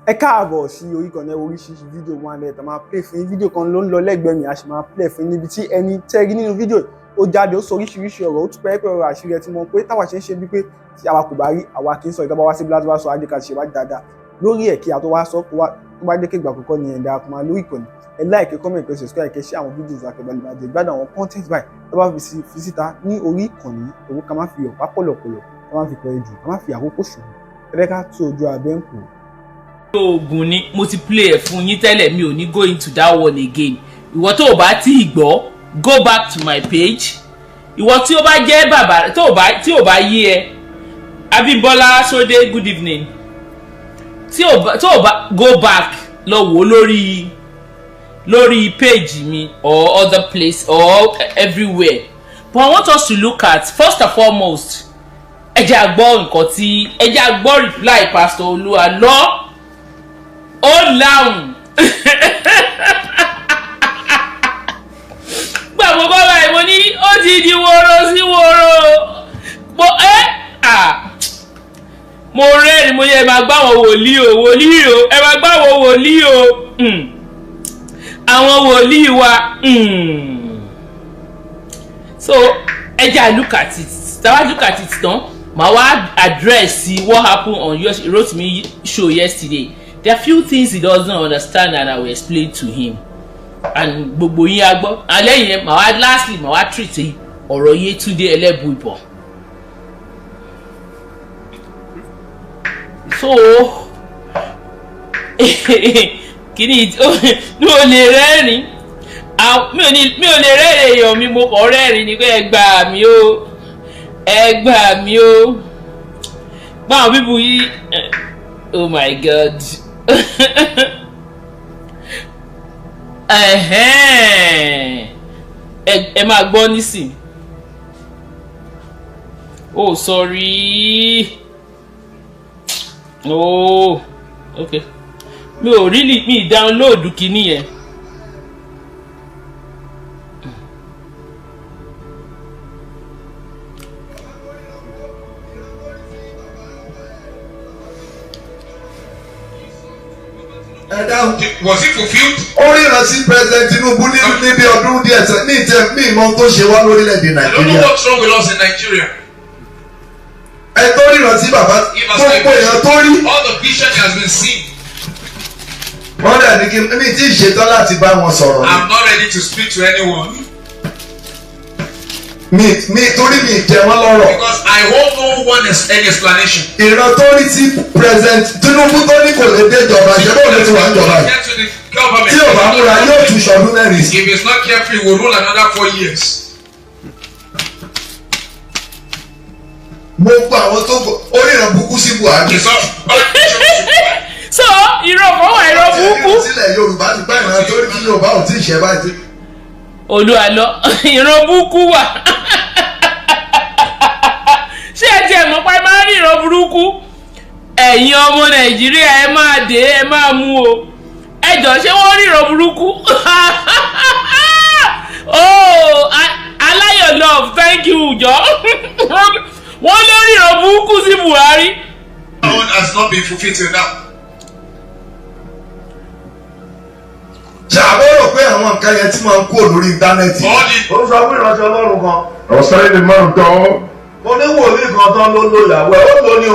Ẹ káàbọ̀ sí orí kan náà oríṣiríṣi fídíò wọn lẹ́ẹ̀ tó máa play fún fídíò kan ló ń lọ lẹ́gbẹ̀ẹ́ mi a sì máa play fún níbi tí ẹni tẹ́rí nínú fídíò ó jáde ó sọ oríṣiríṣi ọ̀rọ̀ ó tún pẹ́ ọ̀rọ̀ àṣírí ẹ ti mọ̀ pé táwa ṣe ń ṣe bí pé tí àwa kò bá rí àwa kì í sọ ìtọ́ bá wá sí bíláàtì wá sọ ajé ká ṣe wá dáadáa lórí ẹ̀ kí a tó wá sọ tó bá dé kégbà àkọ́kọ́ ni ẹ̀dá àkùnmá lórí ìkànnì ẹ like comment ẹ subscribe kẹ́ share àwọn fídíò àkẹ́bàlẹ̀ àjẹ́ gbádùn àwọn content báyìí tó bá fi síta ní orí ìkànnì owó ká má fi ọ̀pá pọ̀lọ̀pọ̀lọ̀ ká má fi pẹ́ jù ká má fi àkókò ṣòro ẹ ká tó ojú abẹ́ ń kù. Ogun ni mo ti play ẹ fún yín tẹ́lẹ̀ mi ò ní go into that one again ìwọ tó o bá tí ì gbọ́ go back to my page ìwọ tí o bá jẹ́ bàbá tí o bá yí ẹ Abímbọ́lá Sódé good evening tí o bá go back lọ wò lórí page mi or other place or everywhere but I want us to look at first and foremost ẹ jẹ́ á gbọ́ nǹkan tí ẹ jẹ́ á gbọ́ reply Pastor Olualo ó láwùn gbàgbọ́ báyìí mo ní ó ti di woro sí woro mo rẹ́rìn mo yẹ ẹ máa gbá wọn wòlíì o ẹ máa gbá wọn wòlíì o àwọn wòlíì wa so ẹ jẹ́ á look at it tàwa look at it tán màá wá address what happened on your Rotimi show yesterday. There are few things he doesn't understand and I will explain to him. And gbogbo yín á gbọ́. And lẹ́yìn yẹn màá wá lastly màá wá treat ọ̀rọ̀ Yétúndé Ẹlẹ́bùíbọn. So kìíní mi ò lè rẹ́rìn mi ò lè rẹ́rìn èèyàn mi mo kàn rẹ́rìn ni pé ẹ gbà mí o báwọn bíbu yìí oh my God. ẹ máa gbọ́ nísìn oh sorry oh okay mi download kíní yẹn Was it fulfilled? Ó ríran sí President Tinubu níbi ọdún díẹ̀ sẹ́ ní ìtẹ́ ní ìmọ̀ tó ṣe wá lórílẹ̀‐èdè Nàìjíríà. I don't know what's wrong with us in Nigeria. Ẹ tó ríran sí bàbá gbogbo èèyàn tó rí. All the vision has been seen. Wọ́n dẹ̀ ní kí mi tí ì ṣetán láti bá wọn sọ̀rọ̀. I'm not ready to speak to anyone. Torí mi jẹ wọ́n lọ́rọ̀. Because I hold no one any explanation. Ìran tó rí tí President Tinubu tó ní kò lè dé ìjọba ṣe bó lè ti wà níjọba yìí. Tí ò bá múra yóò tún ṣọdún mẹ́rin. If it's not careful, we will rule another 4 years. Gbogbo àwọn tó oríran burúkú sí Buhari. So irọ́ kan wà irọ́ burúkú. Sílẹ̀ Yorùbá ti bá ìran tó rí kí Yorùbá ò tí ì ṣe báyìí. Olualo ìran burúkú wà ṣé ẹ tiẹ̀ mọ̀ pé máa rí ìran burúkú ẹ̀yin ọmọ Nàìjíríà ẹ máa dé ẹ máa mú o ẹ jọ ṣé wọ́n rí ìran burúkú oh alaye love thank you jọ wọ́n ló rí ìran burúkú sí Buhari. One has not been fulfilled till now. Ṣàbẹ̀rò pé àwọn nǹkan yẹn tí máa ń kó lórí íńtánẹ́ẹ̀tì. Ó sọ fún ìránṣẹ́ Ọlọ́run kan. Ọ̀sán the man of God. Oníwòlíì kan tán ló lo ìyàwó ẹ̀ ó lò ní o.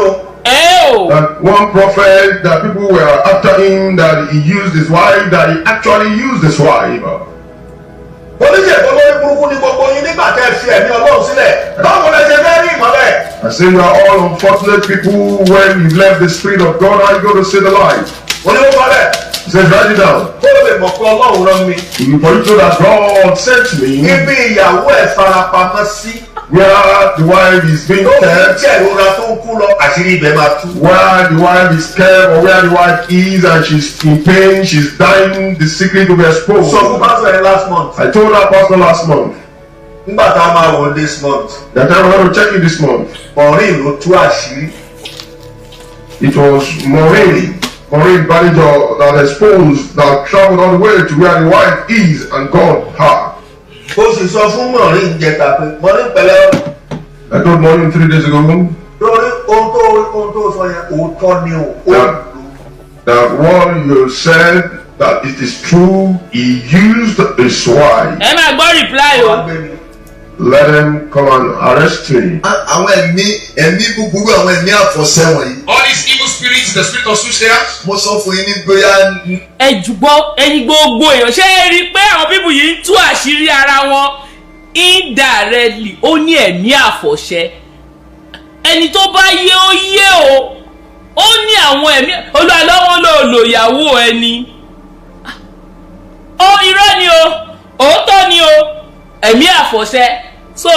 That one prophet that people were after him that he used his wife that he actually used his wife. Oníṣègùn lórí burúkú ní gbogbo yín nígbà tẹ́ ẹ fi ẹ̀mí Ọlọ́run sílẹ̀. Báwo lẹ ṣe fẹ́ rí ìmọ́lẹ̀? I say you are all unfortunate people when you left the spirit of God how you go to see the light. Oníwòlíì. He says write it down. Kó lè mọ̀ pé Ọlọ́run rán mi. For you to know that God sent me. Ibi ìyàwó ẹ̀ farapamọ́ sí. Where the wife is being kept. Tó fi jẹ́ ìrora tó ń kú lọ àṣírí ibẹ̀ máa tú. Where the wife is kept or where the wife is and she's in pain, she's dying, the secret will be exposed. Sọ fún pásítọ̀ yẹn last month. I told that pastor last month. Nígbà tá a máa wọ̀ this month. That time we're going to check it this month. Mọ̀rin ló tú àṣírí. It was Mureen Badejo that exposed, that traveled all the way to where the wife is and God her. Ó sì sọ fún Mọ̀rin ìjẹta pé Mọ̀rin pẹ̀lẹ́. I told Mọ̀rin 3 days ago. Lórí ohun tó sọ yẹn òótọ́ ni o. that what you said that it is true, he used his wife. ẹ máa gbọ́ reply o. Let him come and arrest me. Àwọn ẹ̀mí búburú, àwọn ẹ̀mí àfọ̀ṣẹ wọ̀nyí. All these evil spirits, the spirit of soothsayers. Mo sọ fún yín ní bóyá. ẹ̀yin gbogbo èèyàn ṣé ẹ rí i pé àwọn bíbù yìí ń tú àṣírí ara wọn indirectly. Ó ní ẹ̀mí àfọ̀ṣẹ. Ẹni tó bá yé ó yé o. Ó ní àwọn ẹ̀mí Olualo wọn lò ìyàwó ẹni. Ó irọ́ ni o, òótọ́ ni o, ẹ̀mí àfọ̀ṣẹ. So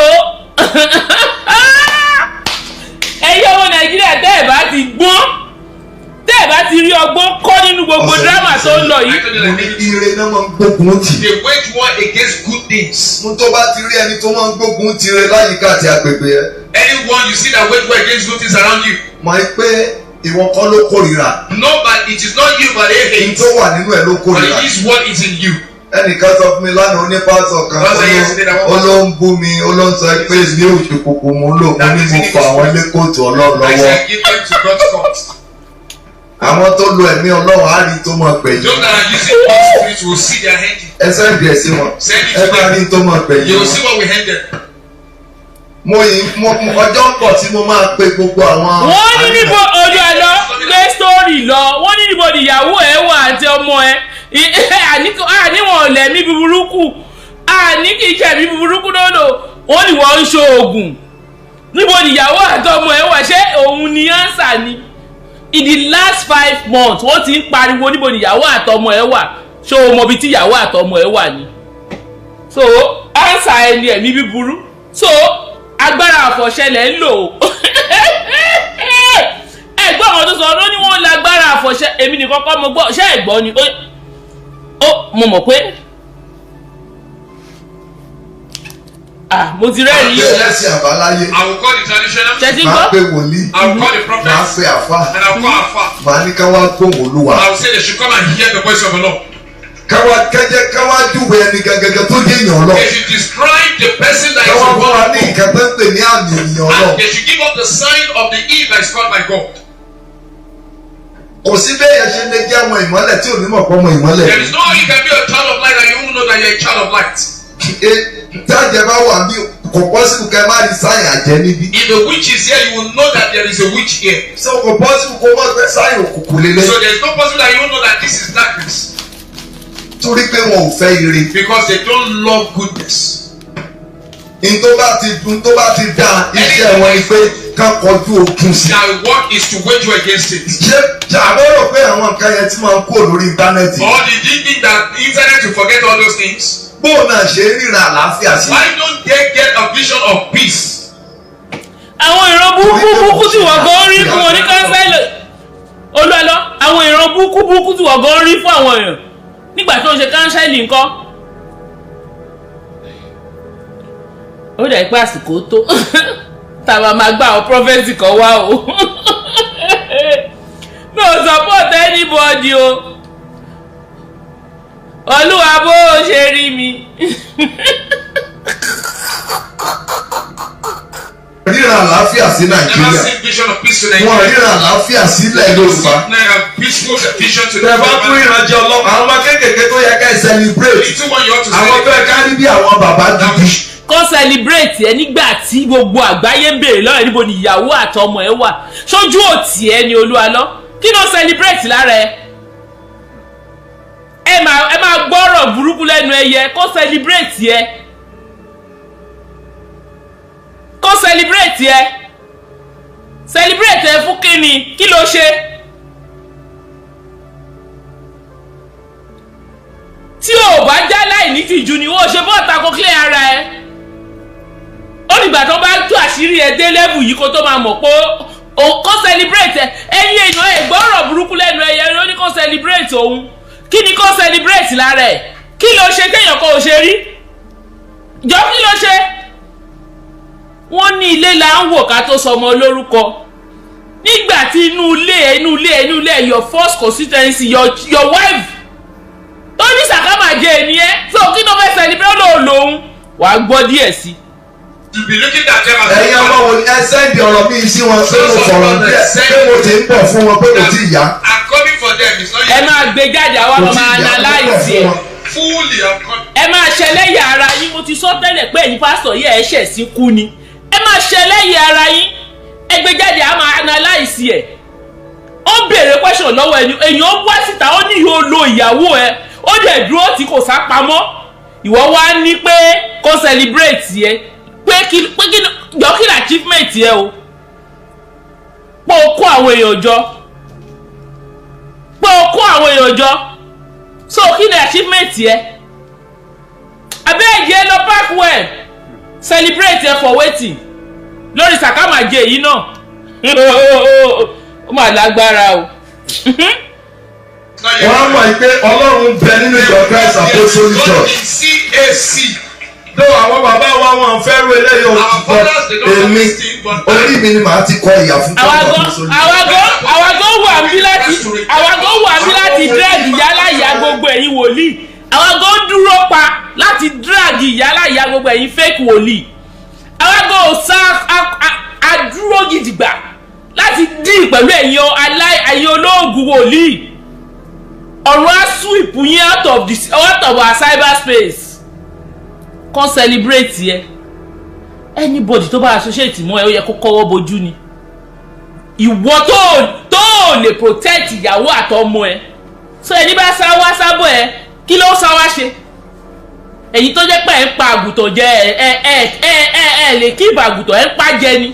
ẹ̀yin ọmọ Nàìjíríà tẹ́ ẹ̀ bá ti gbọ́n, tẹ́ ẹ̀ bá ti rí ọgbọ́n kọ́ nínú gbogbo dírámà tó ń lọ yìí. Ire náà máa ń gbógun tì. They wage war against good things. Mo tó bá ti rí ẹni tó máa ń gbógun tì rẹ láyìíká àti agbègbè ẹ. Anyone you see that wage war against good things around you. Mọ̀ ẹ́ pé ìwọ kọ́ ló kórìíra. No, but it is not you, but they hate. N tó wà nínú ẹ̀ ló But kórìíra. it is what is in you. Ẹnìkan sọ fún mi lánàá ní pásọ kan ó ló ń bú mi ó ló ń sọ pé ní òjò kòkò mo ń lò mo ní mo fa àwọn ilé kóòtù Ọlọ́run I lọ́wọ́. said, give them to God's court. Àwọn tó lo ẹ̀mí Ọlọ́run á rí tó máa gbẹ̀yìn. Those that are using God's spirit will see their hand. Ẹ sẹ́ǹdì ẹ̀ sí wọn ẹ bá rí tó máa gbẹ̀yìn. You will see what we handed. Ọjọ́ pọ̀ tí mo máa pe gbogbo àwọn. Wọ́n ní níbo Olualo gbé sítórì lọ, wọ́n ní níbo ìyàwó ẹ̀ wà àti ọmọ ẹ̀. Àníwọ̀n lẹ̀mí burúkú, àní kì í ṣẹ̀mí burúkú lọ́dọ̀, wọ́n ní wọ́n ń ṣe oògùn. Níbo ìyàwó àti ọmọ ẹ̀ wà, ṣé òun ni ánsà ni? In the last 5 months wọ́n ti ń pariwo níbo ìyàwó àti ọmọ ẹ̀ wà, ṣé o mọ ibi tí ìyàwó àti ọmọ ẹ̀ wà ni? So ánsà ẹ̀ ni ẹ̀mí búburú. So agbára àfọ̀ṣẹlẹ̀ ń lò. Ẹ̀gbọ́n àwọn tó sọ ló ní wọ́n lágbára àfọ̀ṣẹ, èmi nìkan kọ́ mo gbọ́, ṣé ẹ̀gbọ́n ni mo mọ̀ pé mo ti rẹ́rìí yìí. Ẹlẹ́sìn àbáláyé. I will call the traditional. Máa pe wòlíì. I will call the prophet. Máa pe àfà. And I will call Afa. Màá ní ká wá gbóhùn Olúwa. I will say they should come and hear the voice of the Lord. Káwá júwe ẹni gẹ́gẹ́ tó dé èèyàn lọ. They should describe the person that is Káwá the fún wa ní one. nǹkan tó ń pè ní àmì ènìyàn lọ. And they should give up the sign of the Eve that is called by God. Kò sí bẹ́ẹ̀ yẹn ṣe lè jẹ́ ọmọ ìmọ́lẹ̀ tí ò ní mọ̀ pé ọmọ ìmọ́lẹ̀. There is no way you can be a child of light and you won't know that you are a child of light. Tájẹ bá wà bí kò pọ́sibú kẹ́ má rí sáyìn àjẹ́ níbí. If a witch is here, you will know that there is a witch here. So kò pọ́sibú kó mọ̀ pé sáyìn òkùnkùn lélẹ̀. So there is no possibility that you won't know that this is darkness. Torí pé wọn ò fẹ́ ire. Because they don't love goodness. Tó bá ti dá iṣẹ́ wọn ni pé ká kọjú ogun sí. Their work is to wage war against it. Ṣé àbọ̀rọ̀ pé àwọn nǹkan yẹn ti máa ń kó lórí íńtánẹ́ẹ̀tì? Or did you think that the internet will forget all those things? Bóun náà ṣe ríran àlàáfíà sí. Why don't they get a vision of peace? Àwọn ìran burúkú tí wọ́n gan rí fún wọn ní kánsẹ́lì. Olualo, àwọn ìran burúkú tí wọ́n gan rí fún àwọn èèyàn nígbà tó ń ṣe kánsẹ́lì nǹkan. Ó dà pé àsìkò tó tàbá máa gbá àwọn prọfẹ̀tì kan wá o. No support anybody o. Olúwa bó o ṣe rí mi. Ríran àlàáfíà sí Never Nàìjíríà. seen vision of peace to Wọ́n Nigeria. ríran àlàáfíà sílẹ̀ Yorùbá. Peaceful vision to the Tẹ bá tún ìrìnàjò ọlọ́pàá àwọn ọmọ kéékèèké tó yẹ ká ẹ celebrate. little one you ought to Àwọn tó yẹ ká rí bí àwọn bàbá gidi. Kó celebrate ẹ nígbà tí gbogbo àgbáyé ń béèrè lọ́rẹ̀ níbo ni ìyàwó àtọmọ ẹ wà. Ṣojú òtí ẹ ni Olualo. Kí ló celebrate lára ẹ? Ẹ máa gbọ́rọ̀ burúkú lẹ́nu ẹyẹ kó celebrate ẹ. Kó celebrate ẹ. Celebrate ẹ fún kíni? Kí ló ṣe? Tí o bá já láì ní tìjú ni wọ́n ṣe bọ́ọ̀ta kó clear ara ẹ. Ó nígbà tó bá tú àṣírí ẹ dé level yìí kó tó máa mọ̀ pé kó celebrate ẹ. Ẹ̀yin èèyàn ẹ gbọ́rọ̀ burúkú lẹ́nu ẹyẹ ló ní kó celebrate òun. Kí ni kó celebrate lára ẹ? Kí ló ṣe téèyàn kan ò ṣe rí? Jọ kí ló ṣe? Wọ́n ní ilé là ń wò ká tó sọmọ lórúkọ. Nígbà tí inú ilé your first constituency your wife tó ní sàkámàjẹ ènìyàn so kí ló fẹ́ celebrate lòun wàá gbọ́ díẹ̀ sí. You be looking at them as Ẹ̀yin ọmọ wo ni ẹ sẹ́ndì ọ̀rọ̀ mi sí wọn pé mo fọ̀rọ̀ díẹ̀ pé mo ti ń bọ̀ fún wọn pé mo ti yá. I'm coming for them. It's gbé jáde àwa máa analyze ẹ̀. Ẹ máa ṣẹlẹ́yà ara yín. Mo ti sọ tẹ́lẹ̀ pé ẹ̀yin pásítọ̀ yẹ ẹ ṣẹ̀ sí kú ni. Ẹ máa ṣẹlẹ́yà ara yín. Ẹ gbé jáde a máa analyze ẹ̀. Ó béèrè question lọ́wọ́ ẹni èèyàn wá síta ó ní yóò lo ìyàwó ẹ ó dẹ̀ dúró tí kò sá pamọ́ ìwọ wá ní pé kó celebrate yẹ pé kí jọ kí ni achievement yẹ o pé o kó àwọn èèyàn jọ so kí ni achievement yẹ abẹ́ẹ̀jẹ́ lọ parkwell celebrate ẹ for wetin lórí sàkámàjẹ yìí náà ó mà lágbára o. wọ́n á mọ̀ pé ọlọ́run bẹ nínú ìjọ Christ Apostolic Church. CAC. ló àwọn bàbá wa wọn fẹ́ ru eléyìí o èmi orí mi ni màá ti kọ ìyà fún àwa gan wà mí láti drag ìyálà ìyá gbogbo ẹ̀yin wòlíì àwa gan dúró pa láti drag ìyálà ìyá gbogbo ẹ̀yin fake wòlíì àwa gan ò sá àdúró gidigba láti dín pẹ̀lú ẹ̀yin olóògùn wòlíì ọ̀rọ̀ á sweep yín out of our cyberspace kan celebrate yẹ anybody tó bá associate mọ́ ẹ ó yẹ kó kọ́wọ́ bojú ni ìwọ tó lè protect ìyàwó àtọmọ ẹ so ẹni bá sá wá sábọ̀ ẹ kí ló sá wá ṣe ẹ̀yin tó jẹ́ pé ẹ ń pa àgùntàn jẹ ẹ lè keep àgùntàn ẹ ń pa jẹ ni.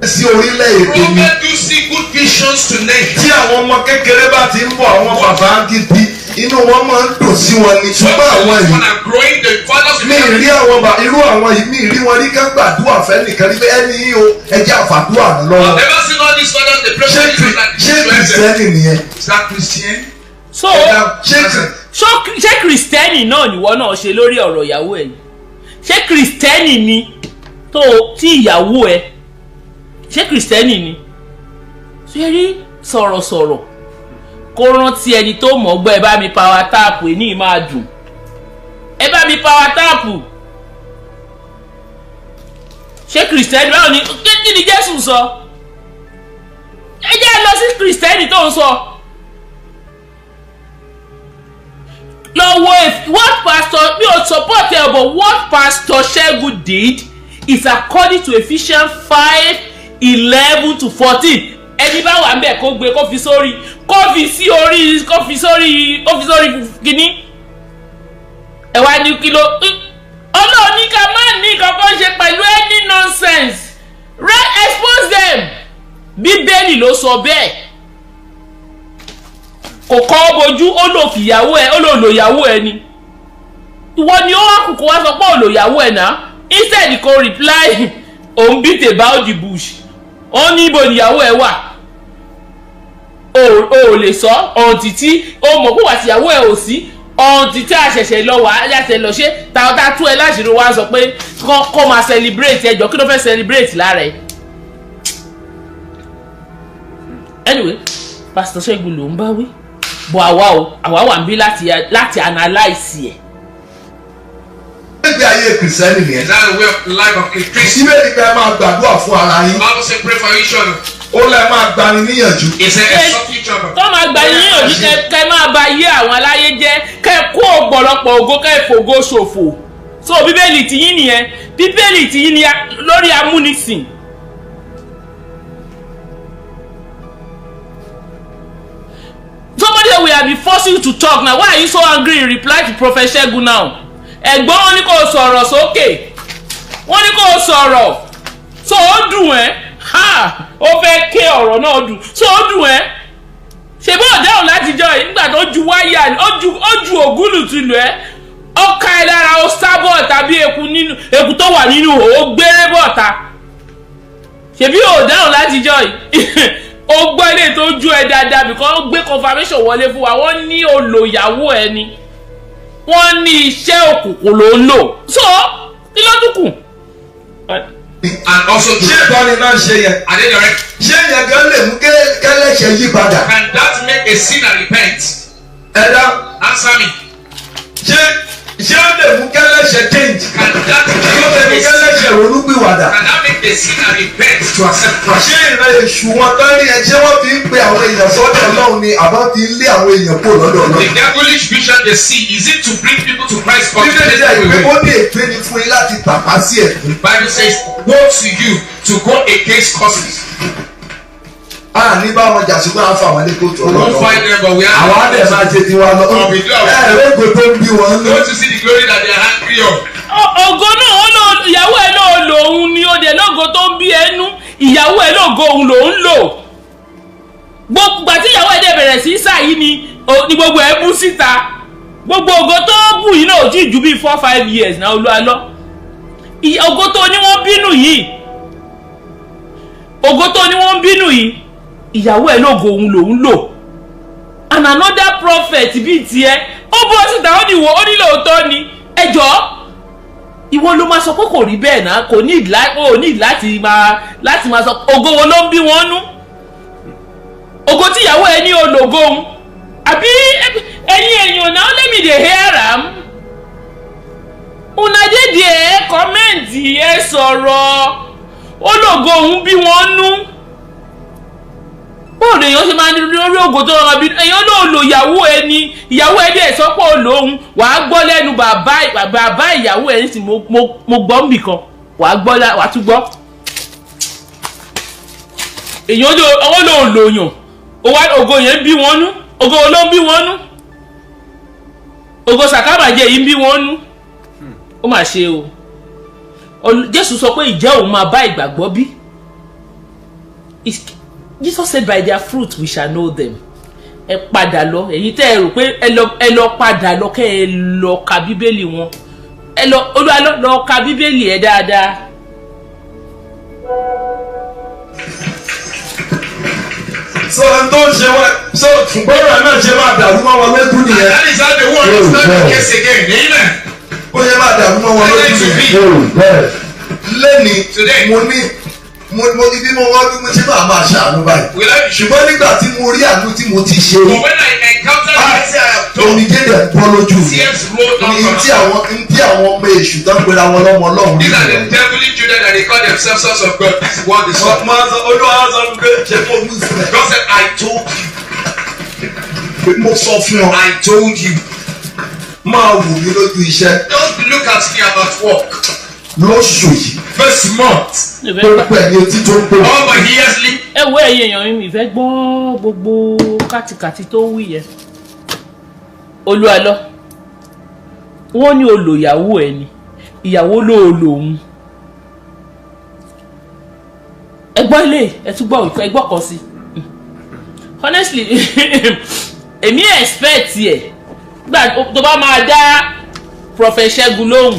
sí orílẹ̀-èdè mi. you see good visions tonight. tí àwọn ọmọ kékeré bá ti ń bọ̀ àwọn bàbá gidi inú wọn máa ń dùn sí wọn ní ṣùgbọ́n àwọn yìí mi rí àwọn irú àwọn yìí mi rí wọn rí ká gbàdúrà fẹ́ nìkan rí pé ẹni yìí o ẹjẹ́ àfàdúrà lọ́wọ́. ṣé kìrìsìtẹ́nì nìyẹn. so ṣé kìrìsìtẹ́nì náà nìwọ náà ṣe lórí ọ̀rọ̀ ìyàwó ẹ̀ yìí ṣé kìrìsìtẹ́nì ni tí ìyàwó ẹ̀ ṣé kìrìsìtẹ́nì ni ṣé rí sọ̀rọ̀sọ̀rọ̀ kó rántí ẹni tó mọ̀ gbọ́ ẹ bá mi power tap ní máa dùn ẹ bá mi power tap ṣé kìrìsìtẹ́nì báwo ni kí ni Jésù sọ ẹ jẹ́ lọ sí kìrìsìtẹ́nì tó ń sọ lọ wo what pastor mi ò support ẹ but what pastor Ṣẹ́gun did is according to Ephesians 5:11-14 ẹni bá wà ńbẹ̀ kó gbé kó fi sórí kíní ẹ wá ní kí ló Ọlọ́run ní ká má ní kankan ṣe pẹ̀lú any nonsense expose them Bíbélì ló sọ bẹ́ẹ̀ kò kọ́ bojú ó lò ìyàwó ẹ ni ìwọ ni ó wá kù kó wá sọ pé ó lò ìyàwó ẹ náà instead kò reply òun beat about the bush ó ní ibo níyàwó ẹ wà o lè sọ ọ̀hún títí ó mọ̀ pé wà tíyàwó ẹ ò sí ọ̀hún títí àṣẹ̀ṣẹ̀ lọ wà á yàtẹ̀ lọ ṣe tàwọn tú ẹ láṣìírí wá sọ pé kọ́ máa celebrate ẹjọ́ kí ló fẹ́ celebrate lára ẹ. anyway Pastor Ṣẹ́gun ló ń bá wí bọ̀ àwa wà ń bí láti analyse ẹ̀. Ẹgbẹ́ ayé kìrìsìtẹ́nì nìyẹn. That's the way of life of a Christian. Síbẹ̀ ni ká máa gbàdúrà fún ara yín. Bible say pray for each other. Ó lẹ máa gbani níyànjú. It's a exhort each other. Tó máa gbà yín níyànjú kẹ́ máa ba ayé àwọn aláyé jẹ́ kẹ́ kó ọ̀pọ̀lọpọ̀ ògo kẹ́ fògo ṣòfò. So Bíbélì ti yín nìyẹn Bíbélì ti yín ni lórí amúnisìn. Somebody that we have been forcing you to talk now. Why are you so angry in reply to Prophet Ṣẹ́gun now? Ẹ̀gbọ́n wọn ní kò sọ̀rọ̀ sókè wọ́n ní kò sọ̀rọ̀ so ó dùn ẹ́ ó fẹ́ ké ọ̀rọ̀ náà dùn so ó dùn ẹ́ ṣe bó dáhùn látijọ́ yìí nígbà tó ju wáyà ó ju ògúlù tìlù ẹ́ ó ká ẹ lára ó sábọ̀ tàbí eku tó wà nínú ó gbére bọ̀ta ṣebí ó dáhùn látijọ́ yìí ó gbọ́ ilé tó ju ẹ dáadáa because ó gbé confirmation wọlé fún wa wọ́n ní olùyàwó ẹ ni wọ́n ní iṣẹ́ òkùnkùn ló ń lò so kí ló tún kù. And also ṣé ìtọ́ni náà ṣe yẹn. Are they direct? ṣé yẹn gan lè mú kẹ́lẹ́ṣẹ̀ yí padà. Can that make a sinner repent? Ẹ̀dá. Answer me. ṣé ó lè mú kẹ́lẹ́ṣẹ̀ change. Can that ṣé ó lè mú kẹ́lẹ́ṣẹ̀ ronúpìwàdà. padà. Can I make a sin and repent to accept Christ? Ṣé ìran èṣù wọn tán rí ẹ ṣé wọ́n fi ń pe àwọn èèyàn sọ́dọ̀ Ọlọ́run ni àbá fi ń lé àwọn èèyàn kúrò lọ́dọ̀ Ọlọ́run? The devilish vision they see, is it to bring people to Christ or to Bíbélì take jẹ́ them ìpè away? ó ní èpè ní fún yín láti tàpá sí ẹ̀. The Bible says, woe to you to go against causes. A ní bá wọn jà ṣùgbọ́n a fà wọ́n ní kóòtù We won't fight them, but we are. àwọn adé máa ṣe tiwa lọ. Ẹ̀rẹ́gbẹ̀ tó ń bí wọn lọ. Want to see the glory that they are angry of. ògo náà ó lò ìyàwó ẹ̀ náà lò òun ni ó dẹ̀ lógo tó ń bí ẹnu ìyàwó ẹ̀ lógo òun lòún lò gbogbo àti ìyàwó ẹ̀ dẹ̀ bẹ̀rẹ̀ sí sáyé ni gbogbo ẹ̀ bú síta gbogbo ògo tó bù yìí náà ò tí ì ju bíi 4-5 years náà Olualo ògo tó ní wọ́n bínú yìí ògo tó ní wọ́n bínú yìí ìyàwó ẹ̀ lógo òun lòún lò and another prophet bíi tiẹ̀ ó bọ́ síta ó ní wo ó ní lóòótọ́ ni ẹjọ́ ìwọ ló máa sọ pé kò rí bẹ́ẹ̀ náà kò ní láti máa sọ ògo wo ló ń bí wọn nú ògo tí ìyàwó ẹ ní ológo òun àbí ẹ̀yin èèyàn náà let me dey hear am una dey there kọ́mẹ́ǹtì ẹ sọ̀rọ̀ ológo òun bí wọn nú bóòlù èèyàn ṣe máa ní lórí ògo tó rọra bí èèyàn náà lò ìyàwó ẹ dẹ̀ sọ pé olóhùn wàá gbọ́ lẹ́nu bàbá ìyàwó ẹ sì mo gbọ́ ń bì kan wàá tún gbọ́ èèyàn ló lòyàn ògo yẹn bí wọn nú ògo ló ń bí wọn nú ògo sàkábàjẹ́ yìí ń bí wọn nú ó mà ṣe o Jésù sọ pé ìjẹ́ òun máa bá ìgbàgbọ́ bí. Jesus said by their fruit we shall know them. Ẹ padà lọ èyí tẹ́ ẹ rò pé ẹ lọ padà lọ kẹ́ ẹ lọ ka bíbélì wọn ẹ lọ Olualo lọ ka bíbélì ẹ dáadáa. So n tó ń ṣe wá so ṣùgbọ́n náà ṣe máa dàrú mọ́ wọn lójú nìyẹn. That is how the world is not the case again. Amen. Ó yẹ máa dàrú mọ́ wọn lójú nìyẹn. Lẹ́ni mo ibi mo wọ́n bí mo ṣe máa ṣàánú báyìí. Ṣùgbọ́n nígbà tí mo rí àánú tí mo ti ṣe. But when I encountered this, I have told omi jẹ́jẹ̀ bọ́ lójú mi. tears rolled down from ní tí àwọn ọmọ èṣù tó ń pera wọn lọ́mọ Ọlọ́run. These are the devilish children that they call themselves sons of God. This is what they saw. Olúwa sọ pé ṣe fún mi sílẹ̀. God said, I told you. Mo sọ fún ọ. I told you. Máa wù mí lójú iṣẹ́. Don't look at me about work. Lóṣù yìí. First month. Gbogbo ẹni etí tó ń pè. All my ears leak. ẹ wo ẹ̀yin èèyàn mi ìfẹ́ gbọ́ gbogbo kàtìkàtì tó wí yẹn Olualo wọ́n ní olùyàwó ẹ ni ìyàwó ló lòun ẹ gbọ́ ilé ẹ tún gbọ́ ìfẹ́ gbọ́ kan sí honestly èmi expect ẹ gbà tó bá máa dá Prophet Ṣẹ́gun lóhùn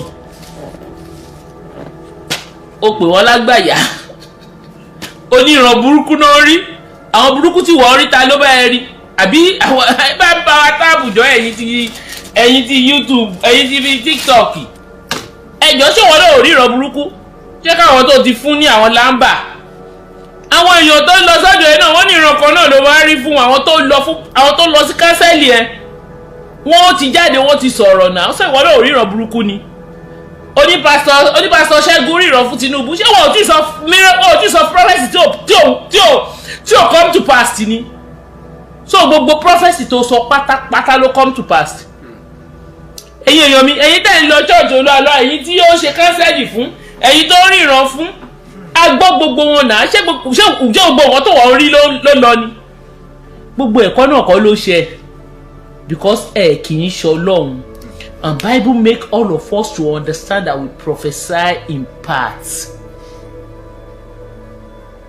ó pè wọ́n lágbàyà oníran burúkú náà rí àwọn burúkú tí wọ́n rí ta ló bá ẹ rí àbí àwọn bá ń bá wa táàbùjọ ẹ̀yin ti YouTube ẹ̀yin ti fi TikTok ẹjọ́ ṣé wọ́n náà ò ríran burúkú ṣé káwọn tó ti fún ní àwọn lámbà àwọn èèyàn tó ń lọ sọ́dọ̀ ẹ náà wọ́n ní ìran kan náà ló máa rí fún àwọn tó lọ sí kánsẹ́lì ẹ wọ́n ti jáde wọ́n ti sọ̀rọ̀ náà ṣé wọ́n náà ò ríran burúkú ni onípásítọ̀ Ṣẹ́gun ríran fún Tinubu ṣé wọn ò tí sọ prophecy tí ò come to pass ni so gbogbo prophecy tó sọ pátápátá ló come to pass ẹ̀yin èèyàn mi ẹ̀yin tẹ́ ń lọ church Olualo ẹ̀yin tí ó ṣe kánsẹ́lì fún ẹ̀yin tó ríran fún agbọ́ gbogbo wọn náà ṣé gbogbo wọn tó wọ́n rí ló lọ ni gbogbo ẹ̀kọ́ náà kọ́ ló ṣe because ẹ̀ kì í ṣe Ọlọ́run. And Bible make all of us to understand that we prophesy in parts.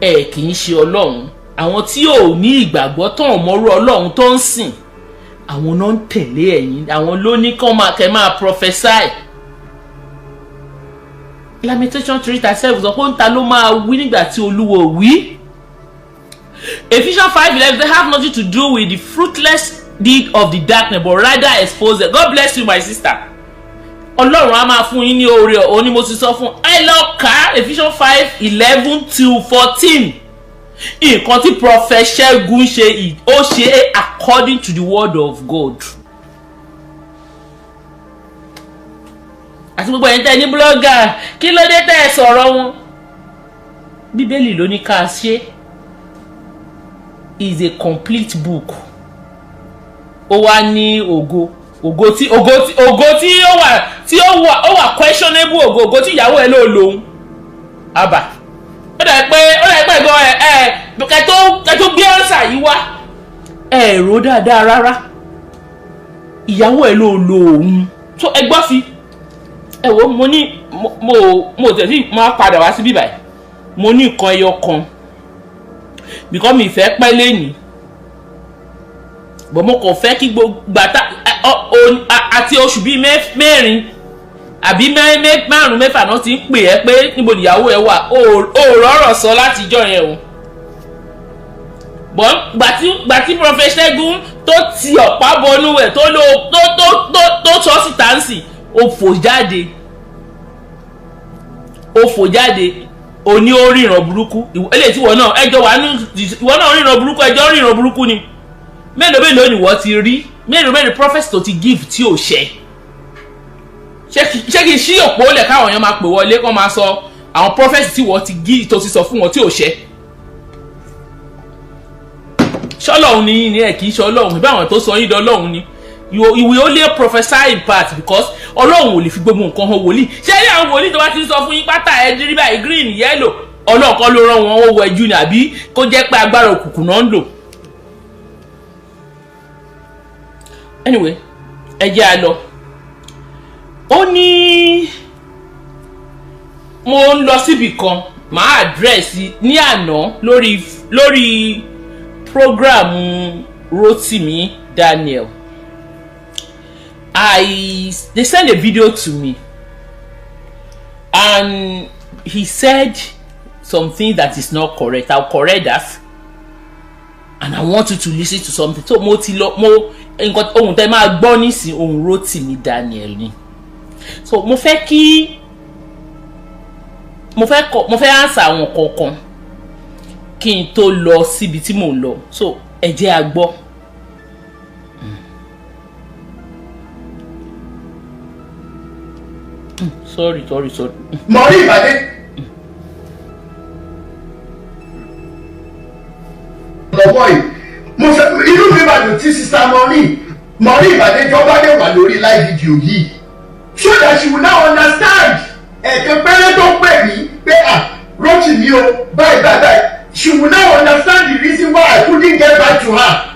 Kì í ṣe Ọlọ́run. Àwọn tí ò ní ìgbàgbọ́ tán ọmọrú Ọlọ́run tó ń sìn. Àwọn náà ń tẹ̀lé ẹ̀yin. Àwọn ló ní kẹ́ máa prophesy. Lamentation 3:7 sọ pé ń ta ló máa wí nígbà tí Olúwa wí. Ephesians 5:11 they have nothing to do with the fruitless deed of the darkness but rather expose it. God bless you my sister. Ọlọ́run á máa fún yín ní oore òun ni mo ti sọ fún ẹ lọ kà Ephesians 5:11-14 nǹkan tí Prophet Ṣẹ́gun ṣe ó ṣe according to the word of God. Àti gbogbo ẹ̀yin tẹ́ ní blogger kí ló dé tẹ́ ẹ sọ̀rọ̀ wọn bíbélì ló ní ká ṣe is a complete book. Ó wá ní ògo tí ó wà questionable ògo tí ìyàwó ẹ̀ ló lòun àbá. Ó dà pé gan kẹ́ tó gbé answer yìí wá rò dáadáa rárá. Ìyàwó ẹ̀ ló lòun. So ẹ gbọ́ fi ẹ wo mo ní mo tẹ̀sí máa padà wá sí bíbáyìí. Mo ní nǹkan ẹyọ kan because mi fẹ́ pẹ́ lẹ́yìn bọ̀ mo kàn fẹ́ kí gbàtà àti oṣù bíi mẹ́rin àbí márùn mẹ́fà náà ti ń pè ẹ́ pé níbo ìyàwó ẹ wà ó rọ̀rọ̀ sọ látijọ́ yẹn o bọ̀ gbàtí Prophet Ṣẹ́gun tó ti ọ̀pá bọnú ẹ̀ tó sọ síta ń sìn ó fò jáde òní ó ríran burúkú eléyìí tí ìwọ náà ẹjọ́ wà ní ìwọ náà ríran burúkú ẹjọ́ ríran burúkú ni mélòó ni wọ́n ti rí mélòó prophet tó ti give tí ò ṣẹ ṣé kí n ṣí òpó lẹ̀ káwọn èèyàn máa pè wọlé kó máa sọ àwọn prophet tí wọ́n ti give tó ti sọ fún wọn tí ò ṣẹ ṣọlọ́run ni yín ni ẹ̀ kì í ṣe ọlọ́run ìbá àwọn tó sọ yín dọ́lọ́run ni you will only prophesy in part because ọlọ́run ò lè fi gbogbo nǹkan hàn wòlíì ṣé ní àwọn wòlíì tó bá ti sọ fún yín pátá ẹ̀ dírí báyìí green yellow ọlọ́run kan ló rán wọn ó wọ ẹjú ni àbí kó jẹ́ pé agbára òkùnkùn náà ń lò. Anyway ẹ jẹ́ a lọ ó ní mo ń lọ síbì kan màá àdírẹ́sì ní àná lórí program Rotimi Daniel. They sent a video to me and he said something that is not correct. I'll correct that and I want you to listen to something. So mo nǹkan ohun tẹ́ máa gbọ́ nísìn ohun Rotimi Daniel ni. So mo fẹ́ answer àwọn kọ̀ọ̀kan kí n tó lọ síbi tí mò ń lọ. So ẹ jẹ́ a gbọ́. Sorry. Mureen Badejo. Lọ́wọ́ yìí, mo fẹ́ inú mi bàdùn tí sista Mureen Badejo bá dé wà lórí live video yìí. So that she will now understand. Ẹ̀kẹ́ pẹ́rẹ́ tó pè mí pé Rotimi o báyìí. She will now understand the reason why I couldn't get back to her.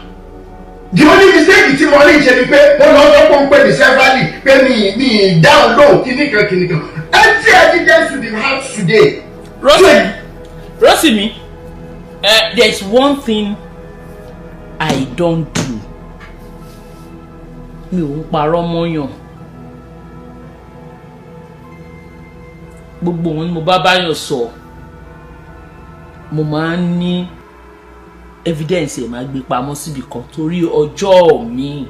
The only mistake tí mo rí ṣe ni pé mo lọ sọ pé ń pè mí severally pé mi down low kìnnìkan. Empty evidence to the house today. Rotimi, there's one thing I don't do. Mi ò ń parọ́ mọ́yàn. Gbogbo wọn ni mo bá báyọ̀ sọ. Mo máa ń ní evidence ẹ̀ máa gbé pamọ́ síbi kan torí ọjọ́ mi.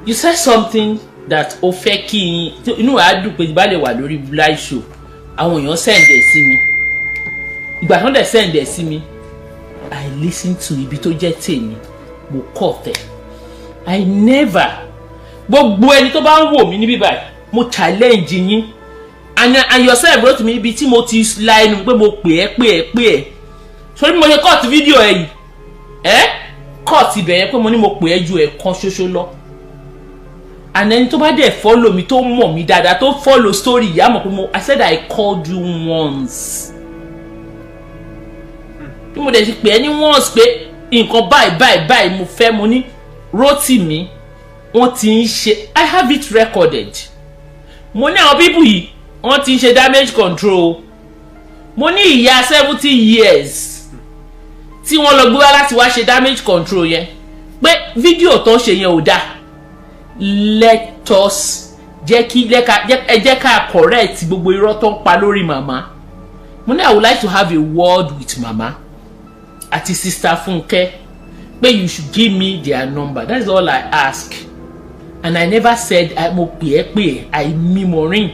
You said something that ó fẹ́ kí inú wa dùn pé bá lè wà lórí live show. Àwọn èèyàn send ẹ̀ sí mi. Ìgbà tó dẹ̀ send ẹ̀ sí mi, I listen to ibi tó jẹ́ tèmi. Mo kọ́ tẹ̀. I never. Gbogbo ẹni tó bá ń wò mí níbí báyìí, mo challenge yín. And yourself wrote me ibi tí mo ti la ẹnu pé mo pè ẹ́. Sori mo ṣe cut video ẹ yìí cut ibẹ̀ yẹn pé mo ní mo pè ẹ́ ju ẹ̀kan ṣoṣo lọ and ẹni tó bá dẹ̀ follow mi tó mọ̀ mí dáadáa tó follow story yìí á mọ̀ pé I said I called you once bí mo dẹ̀ ti pè ẹ́ ní once pé nǹkan báyìí mo fẹ́ mo ní Rotimi wọ́n ti ń ṣe I have it recorded mo ní àwọn people yìí wọ́n ti ń ṣe damage control mo ní ìyá 70 years tí wọ́n lọ gbé wá láti wá ṣe damage control yẹn pé fídíò tó ń ṣe yẹn ò dáa let us jẹ́ ká correct gbogbo irọ́ tó ń pa lórí màmá mo ní I would like to have a word with mama àti sister Funke pé you should give me their number that is all I ask and I never said mo pè ẹ́ àìmí Mureen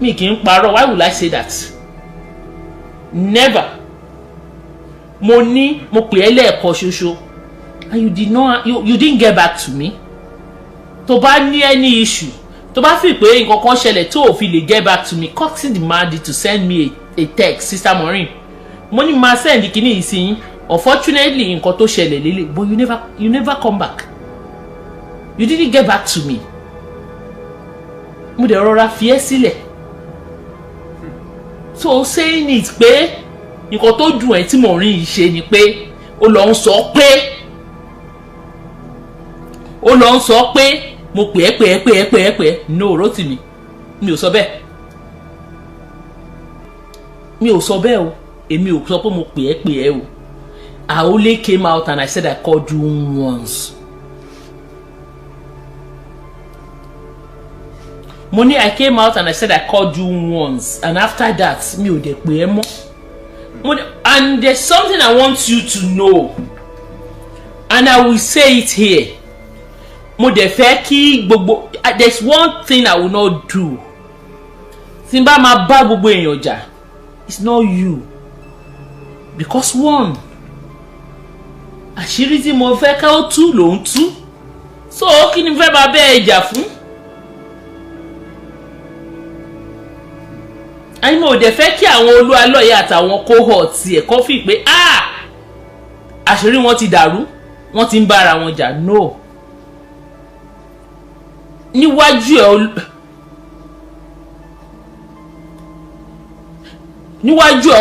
mi kì í parọ́ why would I say that never mo pè ẹ́ lẹ́ẹ̀kan ṣoṣo and you didn't get back to me tó bá ní any issue tó bá fi pé nǹkan kan ṣẹlẹ̀ tó ò fi lè get back to me coxy demanded to send me a text sister Mureen mo ní máa send kíní yìí sí yín. Unfortunately nǹkan tó ṣẹlẹ̀ lélẹ̀, but you never come back. You didn't get back to me. Mo dẹ̀ rọra fi ẹ́ sílẹ̀. So saying it pé nǹkan tó dùn ẹ́ tí mo rí yìí ṣe ni pé ó lọ ń sọ pé mo pè é no Rotimi mi ò sọ bẹ́ẹ̀ o èmi ò sọ pé mo pè é o. I only came out and I said I called you once. Money, I came out and I said I called you once, and after that, mi ò dẹ̀ pè ẹ́ mọ́. And there's something I want you to know, and I will say it here. Mo dẹ̀ fẹ́ kí gbogbo. There's one thing I will not do. Tí n bá máa bá gbogbo èèyàn jà, it's not you, because one, àṣírí tí mo fẹ́ ká ó tú ló ń tú, so kí ni fẹ́ bá bẹ́ẹ̀ jà fún? Àyìn mo dẹ̀ fẹ́ kí àwọn Olualo yìí àtàwọn cohort ẹ̀ kọ́ fi pé àṣírí wọn ti dàrú, wọ́n ti ń bára wọn jà. No, níwájú ẹ̀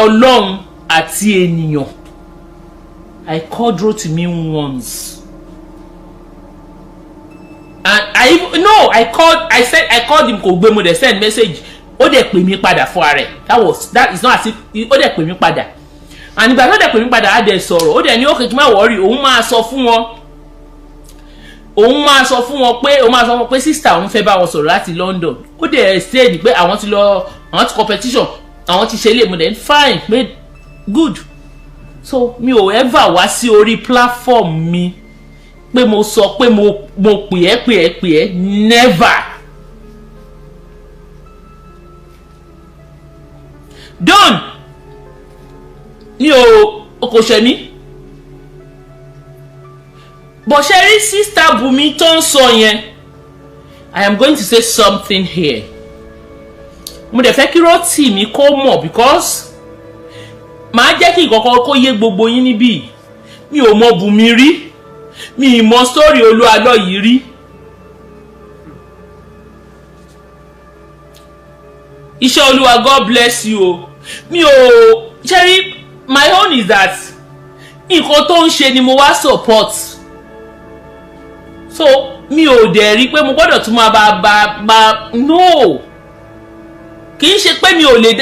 Ọlọ́run àti ènìyàn, I called Rotimi once. And I said I called him kò gbé, mo dẹ̀ send message. Ó dẹ̀ pè mí padà fún ara ẹ̀. That is not as if ó dẹ̀ pè mí padà. And ìgbà tó dẹ̀ pè mí padà á dẹ̀ sọ̀rọ̀. Ó dẹ̀ ní okay kí n má worry, òun máa sọ fún wọn pé sister òun fẹ́ bá wọn sọ̀rọ̀ láti London. Ó dẹ̀ say pé àwọn ti competition, àwọn ti ṣe lè mo dẹ̀ fine, made good. So mi ò ever wá sí orí platform mi pé mo sọ pé mo pè ẹ́ never. Done. Mi ò kò ṣe mí. But ṣe rí sister Bumi tó ń sọ yẹn, I am going to say something here. Mo dẹ̀ fẹ́ kí Rotimi kó mọ̀, because màá jẹ́ kí ìkọ̀kọ̀ kó yé gbogbo yín níbí. Mi ò mọ Bumi rí, mi ì mọ story Olualo yìí rí. Iṣẹ́ Olúwa, God bless you o. Mi ò ṣẹ́rí, my own is that nǹkan tó ń ṣe ni mo wá support. So mi ò dẹ̀ rí pé mo gbọ́dọ̀ tún máa bá no. Kì í ṣe pé mi ò lè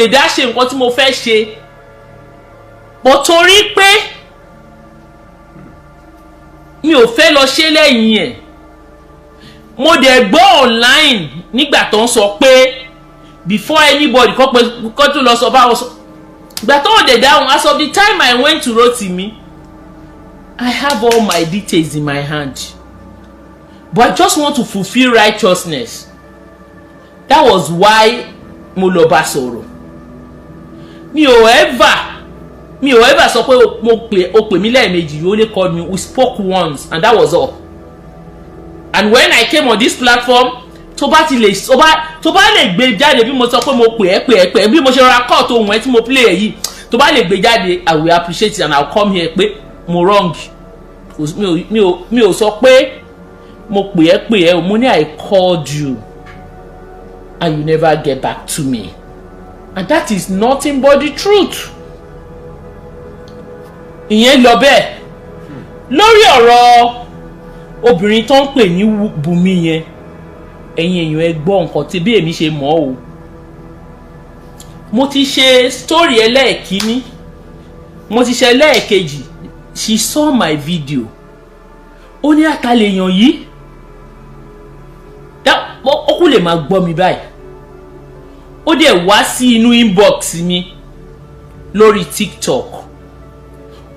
dá ṣe nǹkan tí mo fẹ́ ṣe. But torí pé mi ò fẹ́ lọ ṣe lẹ́yìn ẹ̀. Mo dẹ̀ gbọ́ online nígbà tó ń sọ pé before anybody kó tó lọ sọ báwọn sọ. Ìgbà tó dẹ̀ dáhùn, as of the time I went to Rotimi, I have all my details in my hand. But I just want to fulfill righteousness. That was why mo lọ bá sọ̀rọ̀. Mi ò ever sọ pé o pè mí lẹ́ẹ̀mejì. You only called me. We spoke once and that was all. And when I came on this platform, tó bá lè gbé jáde bí mo sọ pé mo pè ẹ́ bí mo ṣe ra call tó ohun ẹ tí mo play ẹ̀ yìí, tó bá lè gbé jáde, I will appreciate it and I will come here pé mo wrong. Mi ò sọ pé mo pè ẹ́ mo ní I called you and you never get back to me, and that is nothing but the truth. Ìyẹn lọ bẹ́ẹ̀. Lórí ọ̀rọ̀ obìnrin tó ń pè ní Bumi yẹn, ẹ̀yin èèyàn ẹ gbọ́ nǹkan tí bí èmi ṣe mọ̀ o. Mo ti ṣe story ẹlẹ́ẹ̀kíní, mo ti ṣe ẹlẹ́ẹ̀kejì. She saw my video. Ó ní àtàlẹ̀ èèyàn yìí. Ó kú lè máa gbọ́ mi báyìí. Ó dẹ̀ wá sí inú inbox mi lórí TikTok.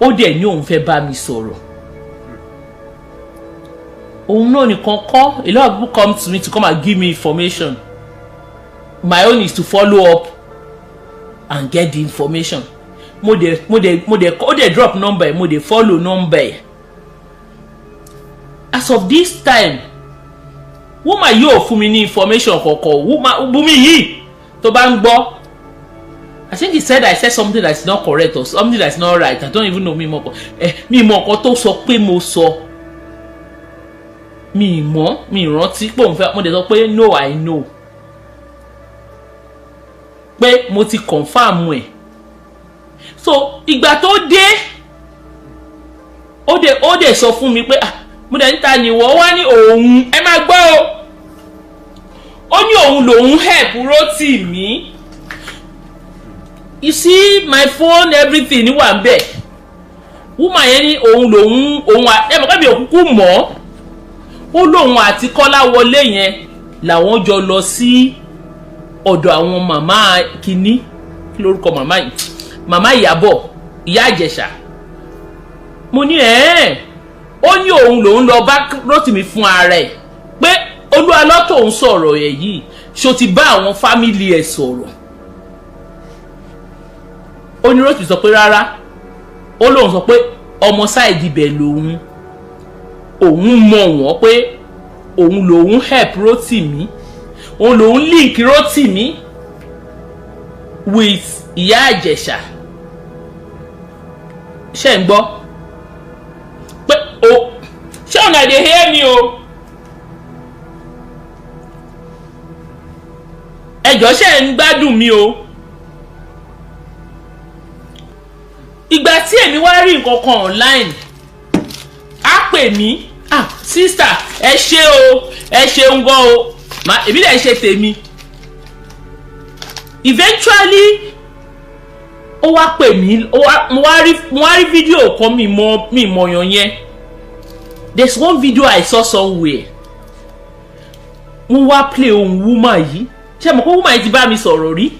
Ó dẹ̀ ní òun fẹ́ bá mi sọ̀rọ̀. Òun náà nìkan kọ́. A lot of people come to me to come and give me information. My own is to follow up and get the information. Ó dẹ̀ drop number, mo dẹ̀ follow number. As of this time, woman yóò fún mi ní information kọ̀ọ̀kan. Bumi yìí tó bá ń gbọ́, I think he said I said something that's not correct or something that's not right. I don't even know mi mọ̀ nǹkan tó sọ pé mo sọ. Mi rántí pé òun fẹ́ mo dẹ̀ sọ pé no I know. Pé mo ti confirm ẹ̀. So ìgbà tó dé ó dẹ̀ sọ fún mi pé mo dẹ̀ níta ni wọ́n wá ní òun ẹ máa gbọ́ o. Ó ní òun lòun help Rotimi. You see my phone everything ni wà ńbẹ̀. Woman yẹn ní òun ẹ mọ̀ pé mi ò kúkú mọ̀. Ó lóun àti Kọ́lá wọlé yẹn làwọn jọ lọ sí ọ̀dọ̀ àwọn màmá kìíní kí lórúkọ màmá Ìyábọ̀ ìyá Ìjẹ̀ṣà. Mo ní ó ní òun lòun lọ bá Rotimi fún ara ẹ̀ pé Olualo tó ń sọ̀rọ̀ ẹ̀ yìí ṣó ti bá àwọn fámìlì ẹ̀ sọ̀rọ̀. Ó ní Rotimi sọ pé rárá. Ó lóun sọ pé ọmọ sáìdì ibẹ̀ lòun mọ̀ wọ́n pé òun lòun help Rotimi. Òun lòun link Rotimi with ìyá Ìjẹ̀ṣà. Ṣé ń gbọ́? Pé ṣé ọ̀nà dey hear me o? Ẹjọ́ ṣé ń gbádùn mi o? Ìgbà tí èmi wá rí nǹkan kan online, á pè mí, sister ẹ ṣé o, ẹ ṣeun gan o, èmi lè ṣe tèmi. Eventually ó wá pè mí, mo wá rí fídíò kan mi mọ̀yàn yẹn. There's one video I saw somewhere. Wọ́n wá play ohun woman yìí. Ṣé mo kó woman yìí ti bá mi sọ̀rọ̀ rí?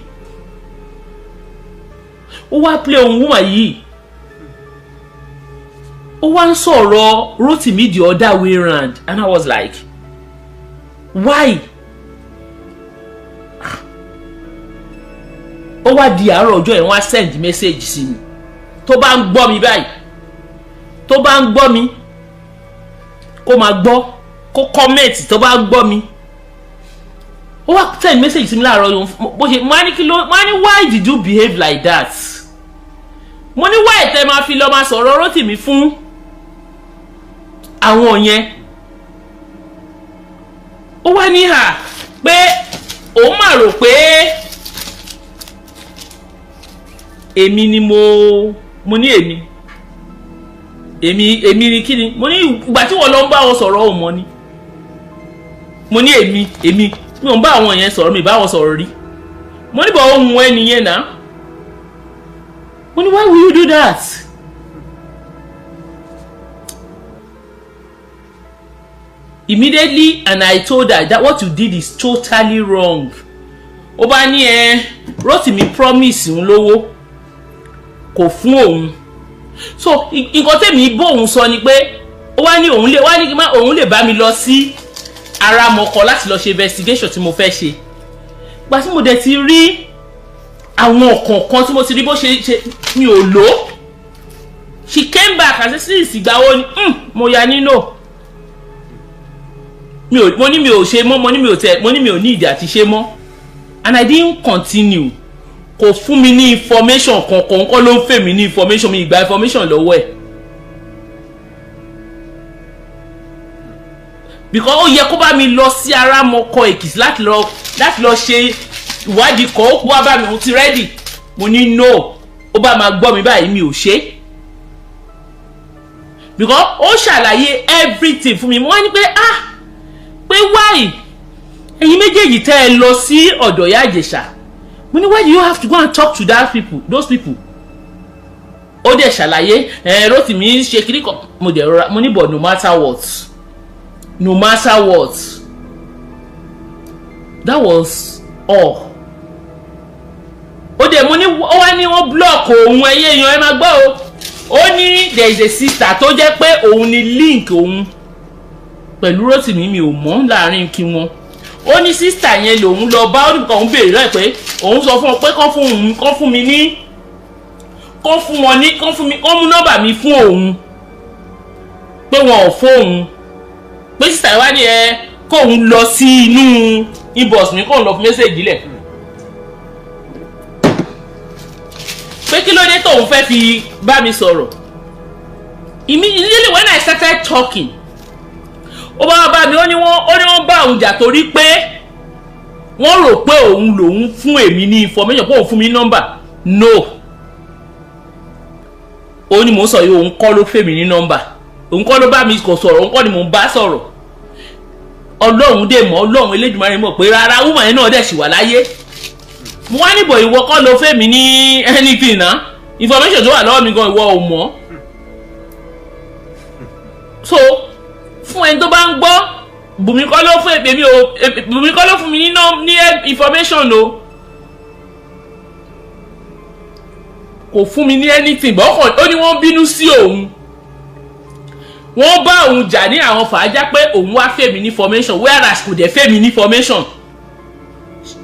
Ó wá play ohun woman yìí. Ó wá ń sọ̀rọ̀ Rotimi the other way round, and I was like, why? Ó wá di àárọ̀ ọjọ́ yẹn wá send message sí mi. Tó bá ń gbọ́ mi báyìí, tó bá ń gbọ́ mi, kó máa gbọ́, kó comment tó bá ń gbọ́ mi. Ó wá send message sí mi láàárọ̀ yẹn bó ṣe mo ní why did you behave like that? Mo ní why tẹ́ máa fi lọ máa sọ̀rọ̀ Rotimi fún àwọn yẹn. Ó wá ní pé òun máa rò pé èmi ni mo ní èmi ni kíni mo ní ìgbà tí wọ́n lọ ń bá wọn sọ̀rọ̀ ò mọ́ ni. Mo ní èmi mi ò ń bá àwọn yẹn sọ̀rọ̀, mi bá wọn sọ̀rọ̀ rí. Mo ní bọ̀ ohun ẹni yẹn náà. Mo ní why will you do that? Immediately, and I told her that what you did is totally wrong. Ó bá ní Rotimi promise òun lówó kò fún òun. So nǹkan tèmi bóun sọ ni pé ó wá ní òun lè bá mi lọ sí Aramọkọ láti lọ ṣe investigation tí mo fẹ́ ṣe. Gbà tí mo dẹ̀ ti rí àwọn kọ̀ọ̀kan tí mo ti rí bó ṣe mi ò lò. She came back and said ìgbà wo ni mo ya nínú. Mo ní mi ò ṣe mọ́, mo ní mi ò ní ìdí àti ṣe mọ́. And I didn't continue. Kò fún mi ní information kankan, kọ́ ló ń fẹ́ mi ní information, mi ìgbà information lọ́wọ́ ẹ̀. Because ó yẹ kó bá mi lọ sí Aramọkọ Èkìtì láti lọ ṣe ìwádìí kan, ó kó wá bá mi, ó ti ready. Mo ní no, ó bá máa gbọ́ mi báyìí mi ò ṣe. Because ó ṣàlàyé everything fún mi. Mo wá ní pé pé why ẹ̀yin méjèèjì tẹ́ ẹ lọ sí ọ̀dọ̀ Ìyá Ìjẹ̀ṣà. Mo ní why do you have to go and talk to those people? Ó dẹ̀ ṣàlàyé Rotimi ṣe kiri kan. Mo ní but no matter what, that was all. Ó dẹ̀ mo ní ó wá ní wọ́n block òun ẹyẹ èèyàn ẹ máa gbọ́ o. Ó ní there is a sister tó jẹ́ pé òun ni link òun pẹ̀lú Rotimi, mi ò mọ̀ láàrin kí wọn. Ó ní sister yẹn lòun lọ bá, ó ní kàn ń béèrè lọ́ọ̀ pé òun sọ fún ọ pé kán mú nọ́mbà mi fún òun pé wọn ò fóun, pé sister wá ní kóun lọ sí inú inbox mi kóun lọ fún mẹ́sẹ̀gì lẹ̀. kí ló dé tóun fẹ́ fi bá mi sọ̀rọ̀. Immediately when I started talking, ó bá mi ó ní wọ́n bá òun jà torí pé wọ́n rò pé òun lòun fún èmi ní information pé òun fún mi ní nọ́mbà. No, ó ní mò ń sọ yìí, òun kọ́ ló fẹ́ mi ní nọ́mbà, òun kọ́ ló bá mi kò sọ̀rọ̀, òun kọ́ ni mò ń bá sọ̀rọ̀. Ọlọ́run dè mọ́, Ọlọ́run Elédùmarè mọ̀ pé rárá woman yẹn náà dẹ̀ sì wà láyé. Mo wá níbọ̀ ìwọ kọ́ ló fẹ́ mi ní anything náà, information tó wà lọ́wọ́ mi gan ìwọ ò mọ̀. So fún ẹni tó bá ń gbọ́, Bùnmi kọ́ ló fún èmi o, Bùnmi kọ́ ló fún mi ní information o, kò fún mi ní anything bọ́ ó ní wọ́n bínú sí òun, wọ́n bá òun jà ní àwọn fàájá pé òun wá fẹ́ mi ní information whereas kò dẹ̀ fẹ́ mi ní information.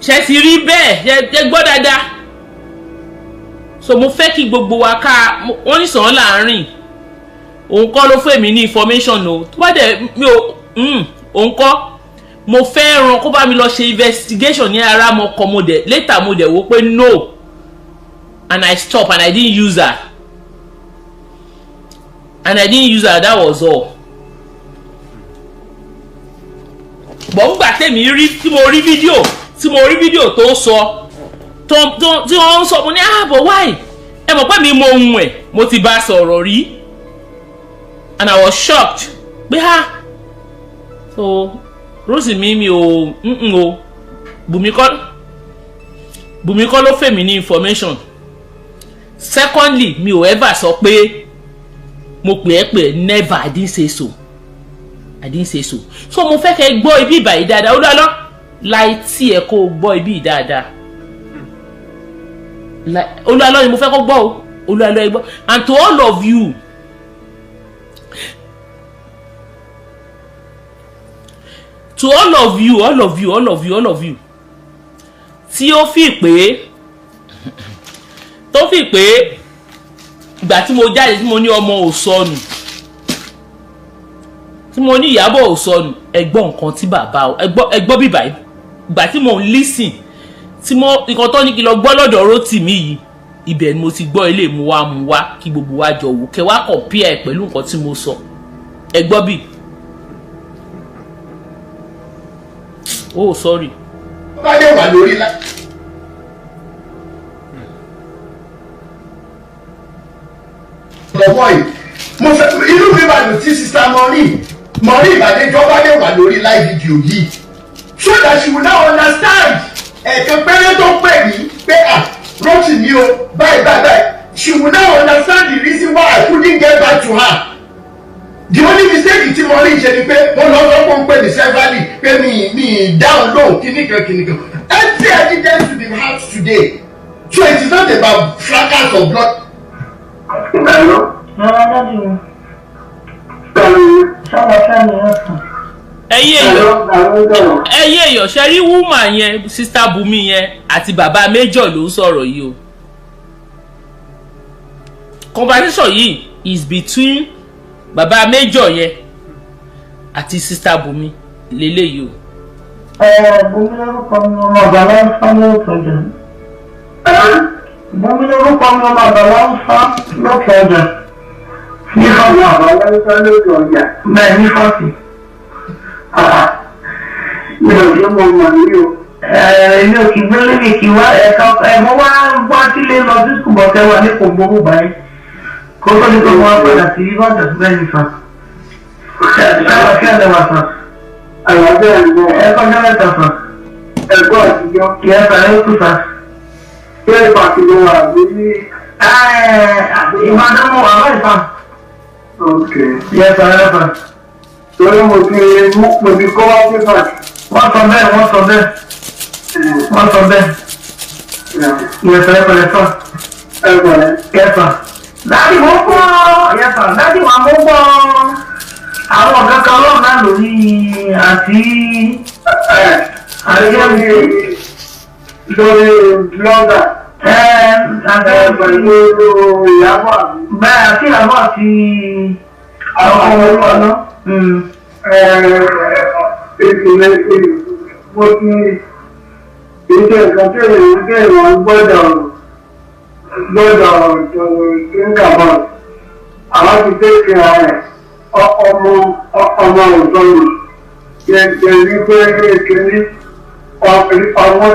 Ṣé ti rí bẹ́ẹ̀ jẹ́ gbọ́ dáadáa. So mo fẹ́ kí gbogbo wa ká wọ́n ní sàn láàrin, òun kọ́ ló fẹ́ mi ní information o, tó bá dẹ̀ mi ò òun kọ́, mo fẹ́ ràn kó bá mi lọ ṣe investigation ní ara mọ́kọ mo dẹ̀ later mo dẹ̀ wò pé no and I stop and I didn't use her. That was all. Bọ̀ ńgbà tèmi rí tí mo rí fídíò tó sọ tí wọ́n ń sọ mo ní ààbọ̀ why ẹ mọ̀ pé mi mọ ohun ẹ̀ mo ti bá sọ̀rọ̀ rí and I was shocked pé ha so Rose mi ò o Bùnmi kọ́ ló fẹ́ mi ní information. Secondly, mi ò ever sọ pé mo pè é pé never, I didn't say so. So mo fẹ́ kẹ́ gbọ́ ibi ìbàyí dáadáa Olualo láì tí ẹ kó gbọ́ ibi dáadáa. Olualo ni mo fẹ́ kó gbọ́ o, Olualo ẹ gbọ́. And to all of you, tí ó fi pé ìgbà tí mo jáde tí mo ní ọmọ ò sọnù, tí mo ní Ìyábọ̀ ò sọnù, ẹ gbọ́ nǹkan tí bàbá ẹ gbọ́ bíbá ìgbà tí mo ń listen tí mo nǹkan tó ní kí lọ gbọ́ lọ́dọ̀ Rótìmí yìí, ibẹ̀ ni mo ti gbọ́ ilé mu wá kí gbogbo wa jọ wò kẹ́ wá compare pẹ̀lú nǹkan tí mo sọ. Ẹ gbọ́ bí. Oh sorry. Bá dé wà lórí la. Lọ́wọ́ yìí, mo fẹ́ inú mi bá lò tí sista Mureen Badejo bá dé wà lórí live video yìí. So that she will now understand. Ẹ̀kan péré tó pè mí pé Rótìmí o báyìí. She will now understand the reason why I couldn't get back to her. The only mistake tí mo rí ṣe ni pé mo lọ sọ pé ń pè ní severally pé mi down low kìnìkan. Every evidence to be had today. So it is not about fracas of blood. Ẹ̀yin èèyàn ṣe rí woman yẹn sister Bùnmi yẹn àti bàbá Major ló ń sọ̀rọ̀ yìí o. Conversation yìí is between bàbá Major yẹn àti sister Bùnmi lélẹ́yìí o. Bùnmi lórúkọ mi ọmọ bàbá ń fá lókè ọjà. Bùnmi lórúkọ mi ọmọ bàbá ń fá lókè ọjà. Ní fọ́ọ̀mù àbáwá ń fá lókè ọjà. Bẹ́ẹ̀ ní fọ́ọ̀tì. Mi ò ṣe mọ ọmọ mi o. Ilé òkè gbélé mi kì wá ẹ̀mọ́ wá sílé lọ sí skùbọ̀tẹ́ wa ní kò gbogbo báyìí. Kó tó ní kó wọ́n padà sí Ìbàdàn bẹ́ẹ̀ ní fa. Ṣé ẹ wà fa? Àwọn ọjọ́ ẹ̀kọ́ jẹ́ mẹ́ta fa. Ẹ̀gbọ́n àtijọ́. Ìyá ẹ̀fà ló kù fa. Ṣé ẹ̀fà ti lọ wà lórí? Ìbàdàn mo wà báyìí fa. Ìyá ẹ̀fà ló fa. Torí mo ti kọ́ wá sí fa. Wọ́n sọ bẹ́ẹ̀. Ìyá ẹ̀fà ló fa. Ẹ̀fà. Dáàdì mo gbọ́ ẹ̀fà. Dáàdì wa mo gbọ́ àwọn ọ̀gá kan lọ́wọ́ náà lórí àti àríyànjú lórí blọ́gà pẹ̀lú Ìyábọ̀ bẹ́ẹ̀ àti Ìyábọ̀ àti àwọn ọmọ ọlọ́ mo ti ìṣe nǹkan tí èèyàn gbọ́dọ̀ lọ́dọ̀ tó ń kà bọ̀ àwọn ti tẹ́kẹ̀ rẹ̀ ọmọ òṣèlú yẹn wípé kìíní ọmọ.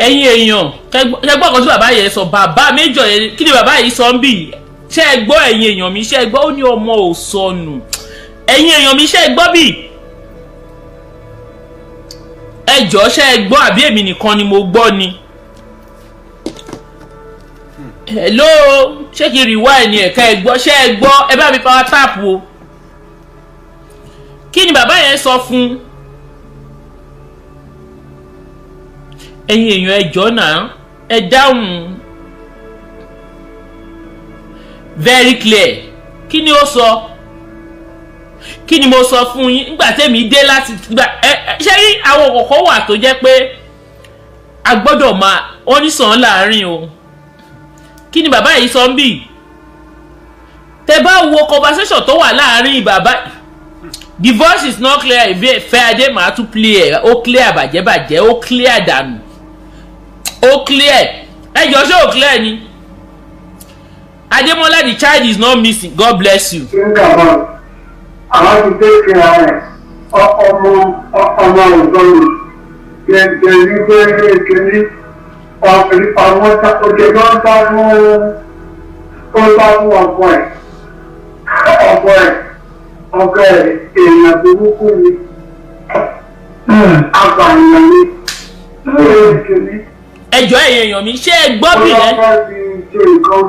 ẹ̀yin èèyàn kẹgbọ́n kan tí bàbá yẹn sọ bàbá méjọ yẹn kí ni bàbá yìí sọ ń bì ṣé ẹ gbọ́ ẹ̀yin èèyàn mi ṣé ẹ gbọ́ ó ní ọmọ ò sọnù ẹ̀yin èèyàn mi ṣé ẹ gbọ́ bì ẹ jọ̀ọ́ ṣé ẹ gbọ́ àbí èmi nìkan ni mo gbọ́ ni. hello ṣé kí n rí wá ẹni ẹ̀ka ẹ gbọ́ ṣé ẹ gbọ́ ẹ bá mi power tap o kí ni bàbá yẹn sọ fún ẹ̀yin èèyàn ẹ jọ̀ọ́ náà ẹ dáhùn very clear kí ni ó sọ kí ni mo sọ fún yín nígbà tẹ́mi dé láti gbà ṣé rí àwọn kọ̀ọ̀kan wà tó jẹ́ pé a gbọ́dọ̀ máa wọ́n ní sàn láàrin o kí ni bàbá yìí sọ ń bì tẹ́ bá wo conversation tó wà láàrin bàbá the voice is not clear ìfẹ́ adé màá tún play ẹ̀ ó clear bàjẹ́bàjẹ́ ó clear dànù ó clear ẹ jọ ṣé ó clear ni Ademola the child is not missing God bless you. àwọn ti tẹ́kẹ̀ rẹ̀ ọmọ òṣèlú yẹn wípé kìíní ọmọ òjò ló ń bá fún ọkọ ẹ̀ èèyàn burúkú ni àgbàyàn ni kìíní. ẹjọ́ ẹ̀yin èèyàn mi ṣé ẹ gbọ́ bí rẹ. ọlọ́pàá ti ṣe nǹkan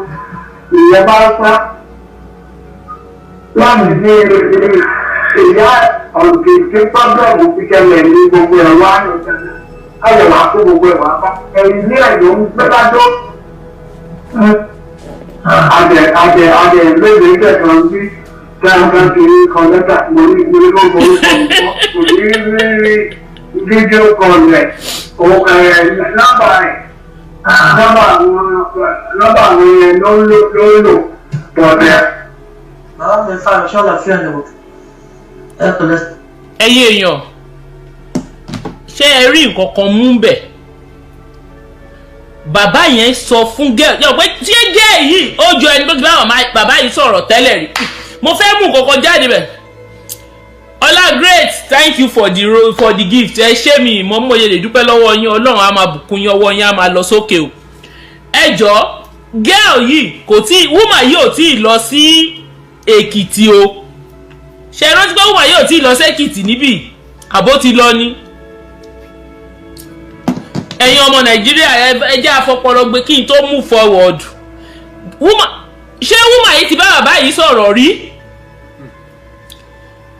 ìyẹn bá sá láti ní ìyá ọ̀gbìn tí pọ́blẹ́mù ti ṣẹlẹ̀ ní gbogbo ẹ̀ wá ní ìṣẹ̀lẹ̀ ayọ̀ wá kó gbogbo ẹ̀ wá bá ẹ̀yìn ní ẹ̀yọ́ ń gbẹ́dájọ́ adẹ̀ lóde ìkẹ̀kan bí dáadáa ti rí kan lẹ́tà mo ní gbogbo kò ní rí fídíò kan rẹ̀ nọ́mbà àwọn yẹn ló ń lò bọ̀dẹ̀. Màá mi fa ìṣọ́ àlàáfíà ni wò. Ẹ pẹ̀lẹ́. ẹ̀yin èèyàn ṣé ẹ rí nǹkan kan mú bẹ̀ bàbá yẹn sọ fún gẹ́ẹ̀ yọ pé tí ẹ gẹ́ẹ̀ yìí ó jọ ẹni pé bàbá yìí sọ̀rọ̀ tẹ́lẹ̀ rí mo fẹ́ mú nǹkan kan jáde bẹ̀ ọlá great thank you for the gift ẹ ṣé mi mo mọ̀ lè dúpẹ́ lọ́wọ́ yín ọlọ́run á máa bùkún yín ọwọ́ yín á máa lọ sókè o ẹ jọ gẹ́ẹ̀ yìí kò tí woman yìí ò tí ì lọ sí Èkìtì o ṣe rántí pé woman yìí ò tí ì lọ sí Èkìtì níbí àbó ti lọ ni ẹ̀yin ọmọ Nàìjíríà ẹ jẹ́ afọpọlọ gbé kí n tó move forward ṣé woman yìí ti bá bàbá yìí sọ̀rọ̀ rí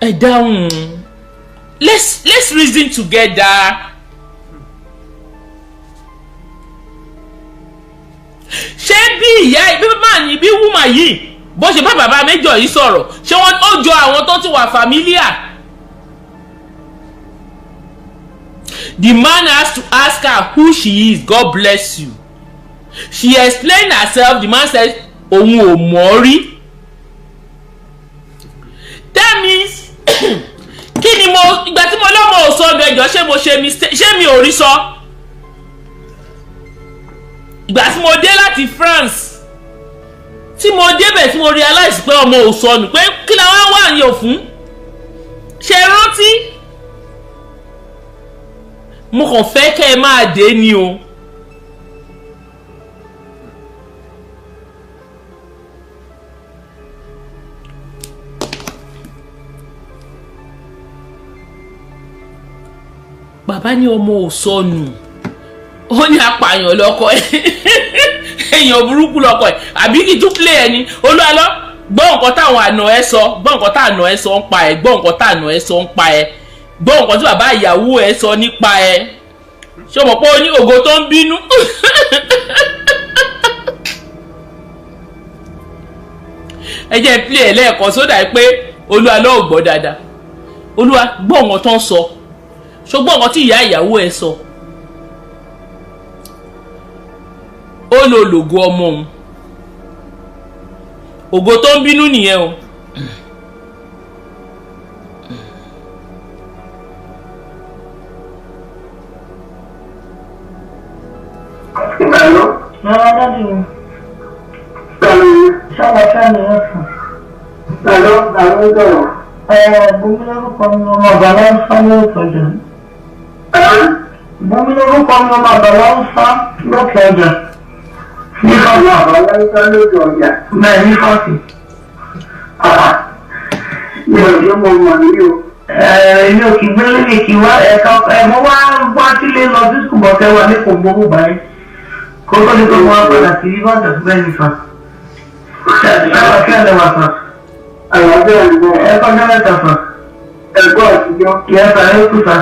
ẹ dáhùn let's reason together ṣé bí ìyá bí bàbá ní bí woman yìí bó ṣe bá bàbá méjọ yìí sọ̀rọ̀ ṣé wọ́n ó jọ àwọn tó ti wà familiar. The man has to ask her who she is. God bless you. She explained herself. The man said òun ò mọ̀ rí. That means kí ni mo ìgbà tí mo lọ́mọ ò sọ ọdún ẹjọ́ ṣé mo ṣe mistake ṣé mi ò rí sọ. Ìgbà tí mo dé láti France tí mo débẹ̀ tí mo realize pé ọmọ ò sọnù pé kí la wá ní òfun ṣe rántí mo kàn fẹ́ kẹ́ ẹ máa dé ni o. Bàbá ní ọmọ ò sọnù ó ní apààyàn lọ́kọ ẹ̀ èèyàn burúkú lọ́kọ ẹ̀ àbí kí tún play ẹ̀ ní Olualo gbọ́ nǹkan táwọn àna ẹ̀ sọ gbọ́ nǹkan táwọn àna ẹ̀ sọ ń pa ẹ̀ gbọ́ nǹkan táwọn àna ẹ̀ sọ ń pa ẹ̀ gbọ́ nǹkan tí bàbá ìyàwó ẹ̀ sọ nípa ẹ̀ ṣé o mọ̀ pé ó ní ògo tó ń bínú. ẹ jẹ́ play ẹ̀ lẹ́ẹ̀kan sódà pé Olualo ò gbọ́ dáadáa Olúwa gbọ́ nǹkan tó ń sọ ṣùgbọ́n nǹkan tí ìyá ìyàwó ẹ̀ sọ ó lo lògo ọmọ òun ògo tó ń bínú nìyẹn o. Hello. Rárá dájú o. ṣàlàfíà ni wọ́n sùn. Àlọ́ àwọn ọ̀dọ́. Bùnmi lórúkọ mi ọmọ àgbàlá ń fá lóòótọ́ ọjà. Bùnmi lórúkọ mi ọmọ àgbàlá ń fá lóòótọ́ ọjà. Ní fọ́ọ̀tì. Àbálá ń sá lóòótọ́ ọjà. Bẹ́ẹ̀ ní fọ́ọ̀tì. Mi ò jẹ́ mo mọ̀ ní o. Èmi ò kì í gbé lórí kí wá mo wá sílé lọ sí sùkùbọ̀ tẹ́wà ní kò gbogbo báyìí. Kó tó ní pé mo wá padà sí Ìbàdàn sí bẹ́ẹ̀ ní fa. Ṣàlàfíà lẹ́wà sàn. Àwọn ọ̀dọ́ ìgbọ́. Ẹ̀kọ́ jẹ́ mẹ́ta sàn. Ẹ̀gbọ́ àtijọ́. Kì í ẹ̀fà ẹ̀kú sàn.